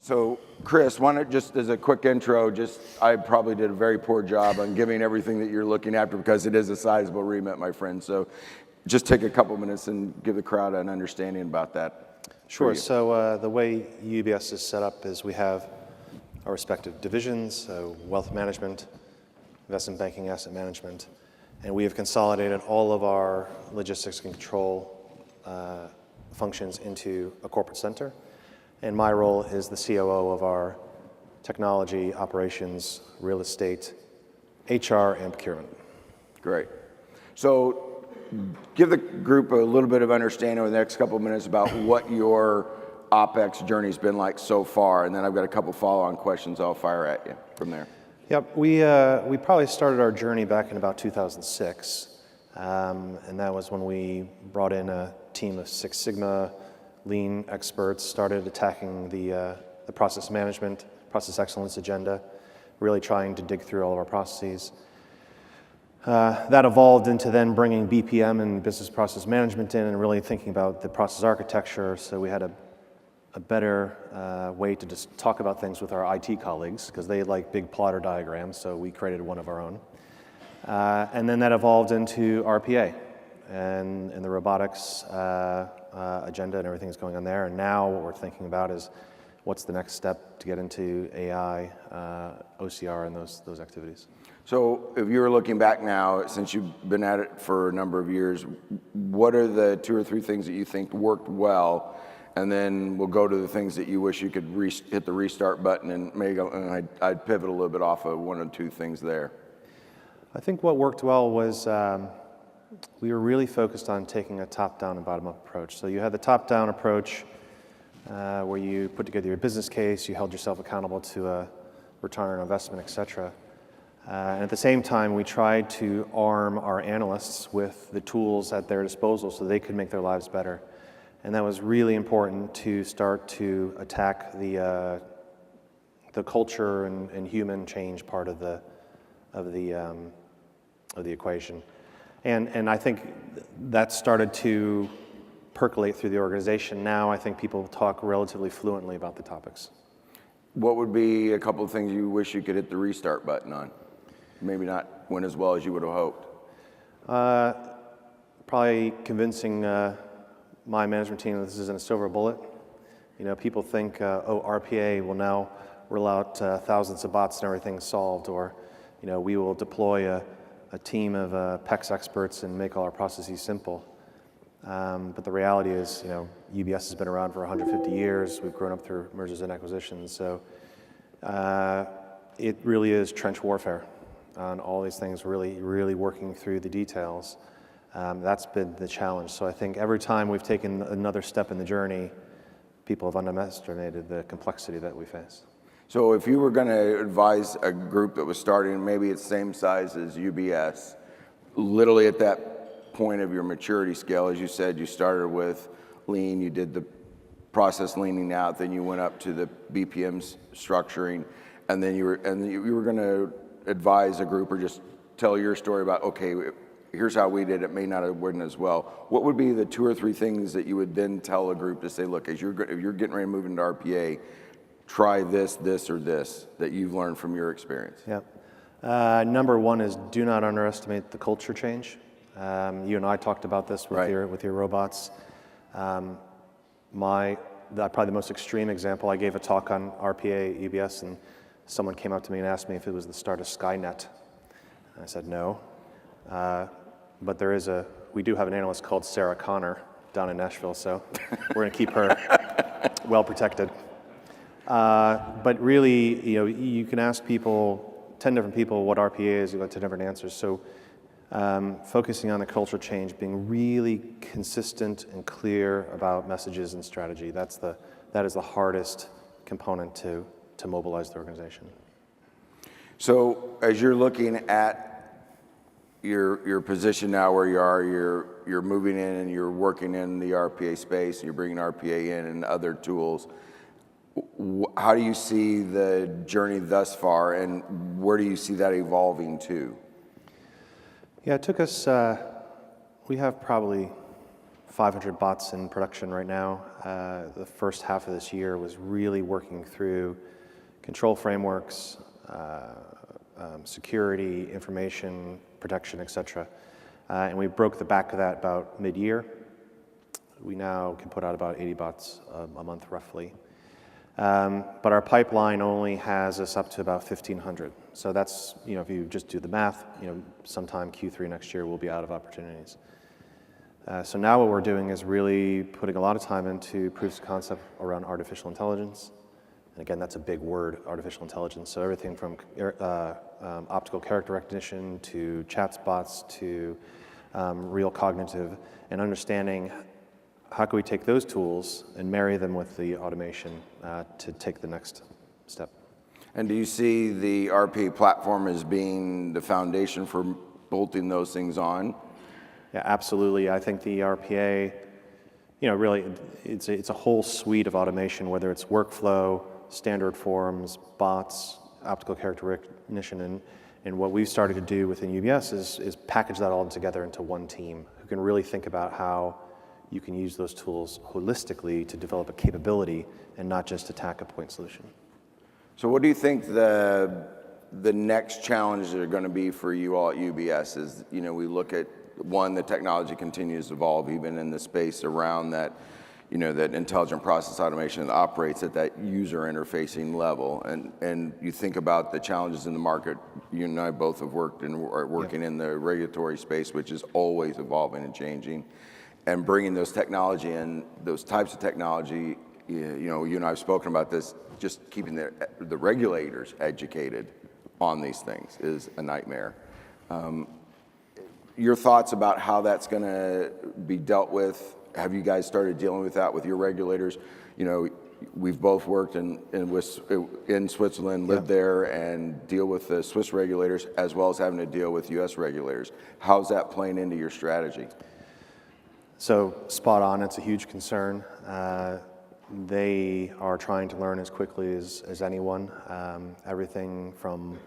So, Chris, why don't just as a quick intro, I probably did a very poor job on giving everything that you're looking after because it is a sizable remit, my friend. So just take a couple minutes and give the crowd an understanding about that. Sure. So the way UBS is set up is we have our respective divisions, so wealth management, investment banking, asset management, and we have consolidated all of our logistics and control functions into a corporate center. And my role is the COO of our technology, operations, real estate, HR, and procurement. Great. So give the group a little bit of understanding over the next couple of minutes about what your OPEX journey's been like so far, and then I've got a couple follow-on questions I'll fire at you from there. Yep, we probably started our journey back in about 2006, and that was when we brought in a team of Six Sigma lean experts, started attacking the process management, process excellence agenda, really trying to dig through all of our processes. That evolved into then bringing BPM and business process management in and really thinking about the process architecture, so we had a better way to just talk about things with our IT colleagues because they like big plotter diagrams, so we created one of our own. And then that evolved into RPA and the robotics agenda and everything that's going on there. And now what we're thinking about is what's the next step to get into AI, OCR, and those activities. So if you were looking back now, since you've been at it for a number of years, what are the 2 or 3 things that you think worked well? And then we'll go to the things that you wish you could hit the restart button and maybe go, and I'd pivot a little bit off of 1 or 2 things there. I think what worked well was we were really focused on taking a top-down and bottom-up approach. So you had the top-down approach where you put together your business case, you held yourself accountable to a return on investment, et cetera. And at the same time, we tried to arm our analysts with the tools at their disposal so they could make their lives better. And that was really important to start to attack the culture and human change part of the equation. And I think that started to percolate through the organization. Now I think people talk relatively fluently about the topics. What would be a couple of things you wish you could hit the restart button on? Maybe not went as well as you would have hoped. Probably convincing my management team that this isn't a silver bullet. You know, people think, RPA will now roll out thousands of bots and everything's solved, or, you know, we will deploy a team of PEX experts and make all our processes simple. But the reality is, you know, UBS has been around for 150 years. We've grown up through mergers and acquisitions. So it really is trench warfare on all these things, really working through the details. That's been the challenge. So I think every time we've taken another step in the journey, people have underestimated the complexity that we face. So if you were going to advise a group that was starting, maybe it's same size as UBS, literally at that point of your maturity scale, as you said, you started with lean, you did the process leaning out, then you went up to the BPM structuring, and then you were going to advise a group or just tell your story about, okay, here's how we did it, may not have worked as well. What would be the 2 or 3 things that you would then tell a group to say, look, if you're getting ready to move into RPA, try this, or this that you've learned from your experience? Yep. Number 1 is do not underestimate the culture change. You and I talked about this with your robots. Probably the most extreme example, I gave a talk on RPA at UBS, and someone came up to me and asked me if it was the start of Skynet. And I said no. But we do have an analyst called Sarah Connor down in Nashville, so we're going to keep her well protected. But really, you know, you can ask 10 different people what RPA is, you get 10 different answers. So focusing on the cultural change, being really consistent and clear about messages and strategy, that is the hardest component to mobilize the organization. So as you're looking at your position now where you are, you're moving in and you're working in the RPA space, and you're bringing RPA in and other tools. How do you see the journey thus far, and where do you see that evolving to? Yeah, it took us, we have probably 500 bots in production right now. The first half of this year was really working through control frameworks, security, information protection, et cetera. And we broke the back of that about mid-year. We now can put out about 80 bots a month, roughly. But our pipeline only has us up to about 1,500. So that's, if you just do the math, sometime Q3 next year we'll be out of opportunities. So now what we're doing is really putting a lot of time into proofs of concept around artificial intelligence. And again, that's a big word, artificial intelligence. So everything from optical character recognition to chat bots to real cognitive, and understanding how can we take those tools and marry them with the automation to take the next step. And do you see the RPA platform as being the foundation for bolting those things on? Yeah, absolutely. I think the RPA, really, it's a whole suite of automation, whether it's workflow, standard forms, bots, optical character recognition, and what we've started to do within UBS is package that all together into one team who can really think about how you can use those tools holistically to develop a capability and not just attack a point solution. So what do you think the next challenges are going to be for you all at UBS? Is, we look at, one, the technology continues to evolve even in the space around that, that intelligent process automation that operates at that user interfacing level. And you think about the challenges in the market. You and I both have worked and are working in the regulatory space, which is always evolving and changing. And bringing those technology and those types of technology, you and I have spoken about this, just keeping the regulators educated on these things is a nightmare. Your thoughts about how that's going to be dealt with? Have you guys started dealing with that with your regulators? We've both worked in Switzerland, lived there, and deal with the Swiss regulators as well as having to deal with U.S. regulators. How's that playing into your strategy? So spot on, it's a huge concern. They are trying to learn as quickly as anyone. Everything from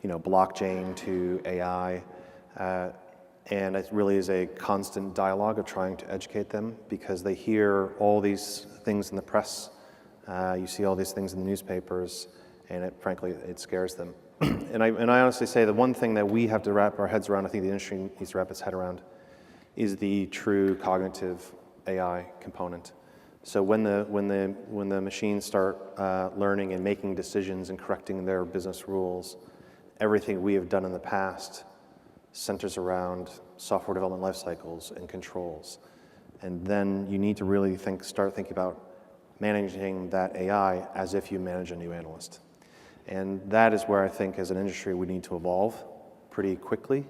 blockchain to AI. And it really is a constant dialogue of trying to educate them because they hear all these things in the press. You see all these things in the newspapers, and frankly, it scares them. And I honestly say the one thing that we have to wrap our heads around, I think the industry needs to wrap its head around, is the true cognitive AI component. So when the machines start learning and making decisions and correcting their business rules, everything we have done in the past centers around software development life cycles and controls. And then you need to really start thinking about managing that AI as if you manage a new analyst. And that is where I think as an industry we need to evolve pretty quickly,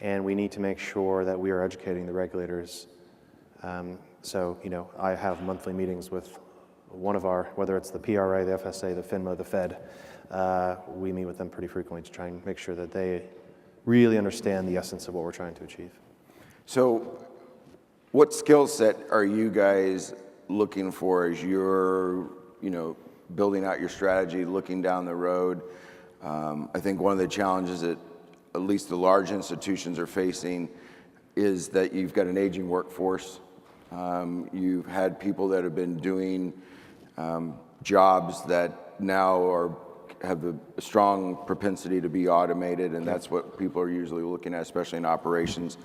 and we need to make sure that we are educating the regulators. So I have monthly meetings with one of our, whether it's the PRA, the FSA, the FINMA, the Fed, we meet with them pretty frequently to try and make sure that they really understand the essence of what we're trying to achieve. So what skill set are you guys looking for as you're, building out your strategy, looking down the road? I think one of the challenges that at least the large institutions are facing is that you've got an aging workforce. You've had people that have been doing jobs that now have a strong propensity to be automated, and that's what people are usually looking at, especially in operations.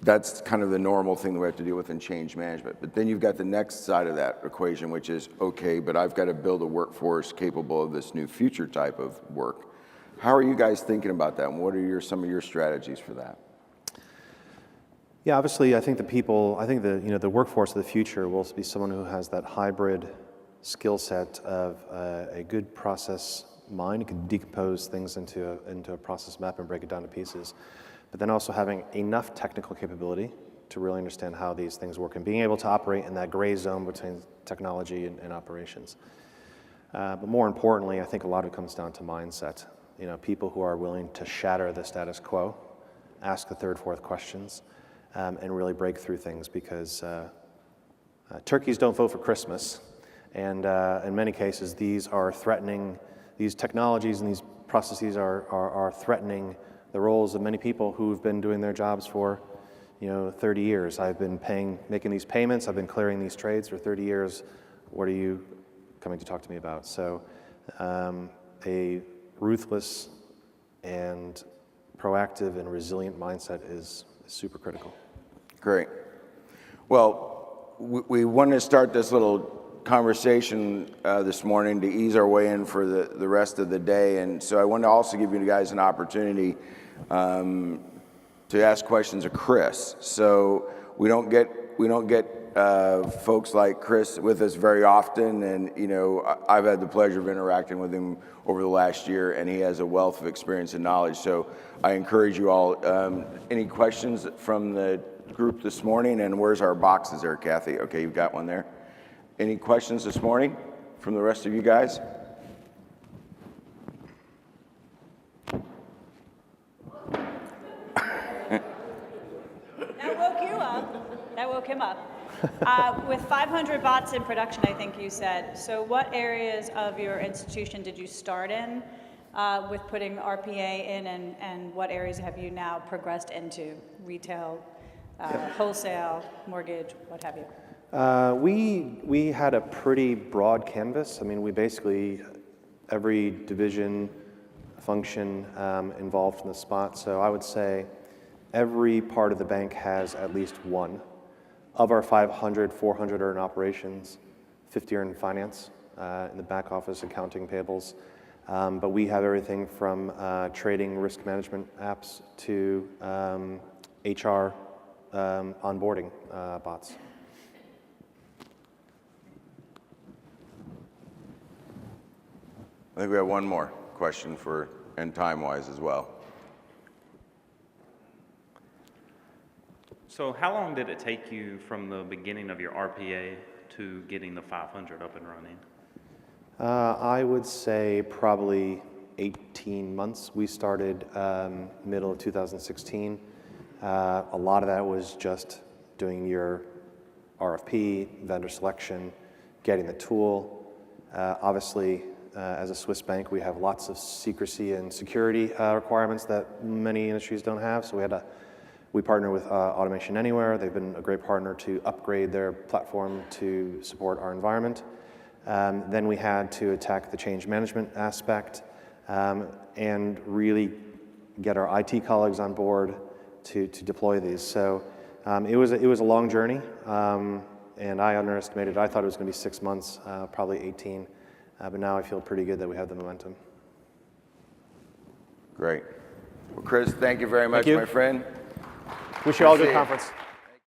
That's kind of the normal thing that we have to deal with in change management. But then you've got the next side of that equation, which is, okay, but I've got to build a workforce capable of this new future type of work. How are you guys thinking about that, and what are some of your strategies for that? Yeah, obviously, I think the workforce of the future will be someone who has that hybrid skill set of a good process mind, can decompose things into a process map and break it down to pieces, but then also having enough technical capability to really understand how these things work and being able to operate in that gray zone between technology and operations. But more importantly, I think a lot of it comes down to mindset. People who are willing to shatter the status quo, ask the third, fourth questions, and really break through things because turkeys don't vote for Christmas. And in many cases, these technologies and these processes are threatening the roles of many people who've been doing their jobs for, 30 years. I've been making these payments, I've been clearing these trades for 30 years. What are you coming to talk to me about? So a ruthless and proactive and resilient mindset is super critical. Great. Well, we wanted to start this little conversation this morning to ease our way in for the rest of the day, and so I wanted to also give you guys an opportunity to ask questions of Chris. So we don't get folks like Chris with us very often, and I've had the pleasure of interacting with him over the last year, and he has a wealth of experience and knowledge. So I encourage you all. Any questions from the group this morning? And where's our boxes there, Kathy? Okay, you've got one there. Any questions this morning from the rest of you guys? That woke him up. With 500 bots in production, I think you said, so what areas of your institution did you start in with putting RPA in, and what areas have you now progressed into? Retail, wholesale, mortgage, what have you? We had a pretty broad canvas. I mean, we basically, every division, function involved in the spot. So I would say every part of the bank has at least one. Of our 500, 400 are in operations, 50 are in finance, in the back office, accounting, payables. But we have everything from trading, risk management apps to HR onboarding bots. I think we have one more question and time-wise as well. So how long did it take you from the beginning of your RPA to getting the 500 up and running? I would say probably 18 months. We started middle of 2016. A lot of that was just doing your RFP, vendor selection, getting the tool. Obviously, as a Swiss bank, we have lots of secrecy and security requirements that many industries don't have, so we partner with Automation Anywhere. They've been a great partner to upgrade their platform to support our environment. Then we had to attack the change management aspect and really get our IT colleagues on board to deploy these. So it was a long journey, and I underestimated. I thought it was going to be 6 months, probably 18, but now I feel pretty good that we have the momentum. Great. Well, Chris, thank you very much, my friend. Wish you all a good See you. conference.